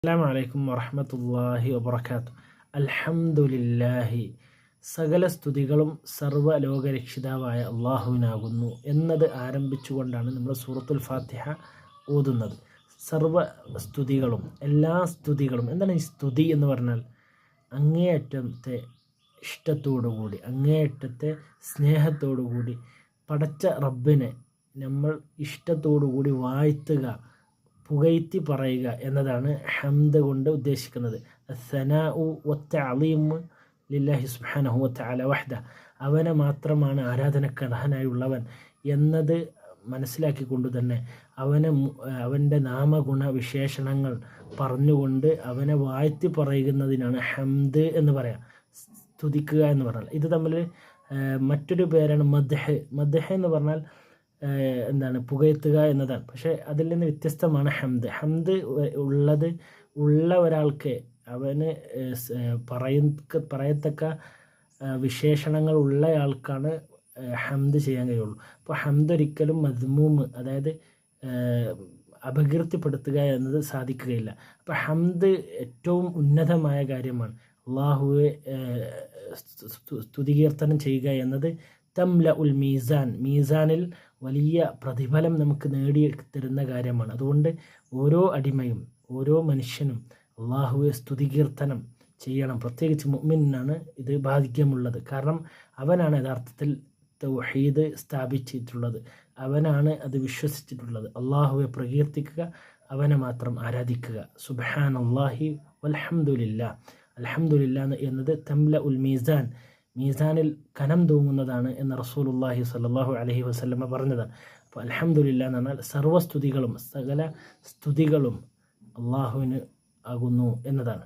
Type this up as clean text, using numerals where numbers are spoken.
അസ്സലാമു അലൈക്കും വറഹ്മത്തുള്ളാഹി വബറകാതുഹു. അൽഹംദുലില്ലാഹി, സകല സ്തുതികളും സർവ്വലോകരക്ഷിതാവായ അള്ളാഹുവിനാകുന്നു എന്നത് ആരംഭിച്ചുകൊണ്ടാണ് നമ്മൾ സൂറത്തുൽ ഫാത്തിഹ ഓതുന്നത്. സർവ്വ സ്തുതികളും, എല്ലാ സ്തുതികളും. എന്താണ് ഈ സ്തുതി എന്ന് പറഞ്ഞാൽ? അങ്ങേയറ്റത്തെ ഇഷ്ടത്തോടുകൂടി, അങ്ങേയറ്റത്തെ സ്നേഹത്തോടുകൂടി പടച്ച റബ്ബിനെ നമ്മൾ ഇഷ്ടത്തോടുകൂടി വാഴ്ത്തുക, പുകഴ്ത്തി പറയുക എന്നതാണ് ഹംദ് കൊണ്ട് ഉദ്ദേശിക്കുന്നത്. അസ്സനാഉ വത്തഅളീമു ലില്ലാഹി സുബ്ഹാനഹു വതആല വഹ്ദ, അവനെ മാത്രമാണ് ആരാധനക്ക് അർഹനായുള്ളവൻ എന്നത് മനസ്സിലാക്കിക്കൊണ്ട് തന്നെ അവൻ്റെ നാമഗുണ വിശേഷണങ്ങൾ പറഞ്ഞുകൊണ്ട് അവനെ വാഴ്ത്തി പറയുന്നതിനാണ് ഹംദ് എന്ന് പറയാം, സ്തുതിക്കുക എന്ന് പറഞ്ഞാൽ. ഇത് തമ്മിൽ മറ്റൊരു പേരാണ് മദ്ഹ്. മദ്ഹ് എന്ന് പറഞ്ഞാൽ എന്താണ്? പുകഴ്ത്തുക എന്നതാണ്. പക്ഷേ അതിൽ നിന്ന് വ്യത്യസ്തമാണ് ഹംദ്. ഹംദ് ഉള്ള ഒരാൾക്ക്, അവന് പറയത്തക്ക വിശേഷണങ്ങൾ ഉള്ളയാൾക്കാണ് ഹംദ് ചെയ്യാൻ കഴിയുള്ളൂ. അപ്പോൾ ഹംദ് ഒരിക്കലും മദ്മൂമ്, അതായത് അപകീർത്തിപ്പെടുത്തുക എന്നത് സാധിക്കുകയില്ല. അപ്പോൾ ഹംദ് ഏറ്റവും ഉന്നതമായ കാര്യമാണ്. അള്ളാഹുവെ സ്തുതികീർത്തനം ചെയ്യുക എന്നത് തംല ഉൽ മീസാൻ, മീസാനിൽ വലിയ പ്രതിഫലം നമുക്ക് നേടിത്തരുന്ന കാര്യമാണ്. അതുകൊണ്ട് ഓരോ അടിമയും, ഓരോ മനുഷ്യനും അള്ളാഹുവെ സ്തുതികീർത്തനം ചെയ്യണം. പ്രത്യേകിച്ച് മുഅ്മിനാണ് ഇത് ബാധ്യമുള്ളത്. കാരണം അവനാണ് യഥാർത്ഥത്തിൽ തൗഹീദ് സ്ഥാപിച്ചിട്ടുള്ളത്, അവനാണ് അത് വിശ്വസിച്ചിട്ടുള്ളത്. അള്ളാഹുവെ പ്രകീർത്തിക്കുക, അവനെ മാത്രം ആരാധിക്കുക. സുബ്ഹാനല്ലാഹി വൽഹംദുലില്ലാ. അൽഹംദുലില്ലാ എന്നത് തംല ഉൽ മീസാൻ, മീസാനിൽ കനം തൂങ്ങുന്നതാണ് എന്ന് റസൂലുള്ളാഹി സ്വല്ലല്ലാഹു അലൈഹി വസല്ലമ പറഞ്ഞതാണ്. അപ്പോൾ അൽഹംദുലില്ലാ എന്ന് പറഞ്ഞാൽ സർവ്വസ്തുതികളും, സകല സ്തുതികളും അള്ളാഹുവിന് ആകുന്നു എന്നതാണ്.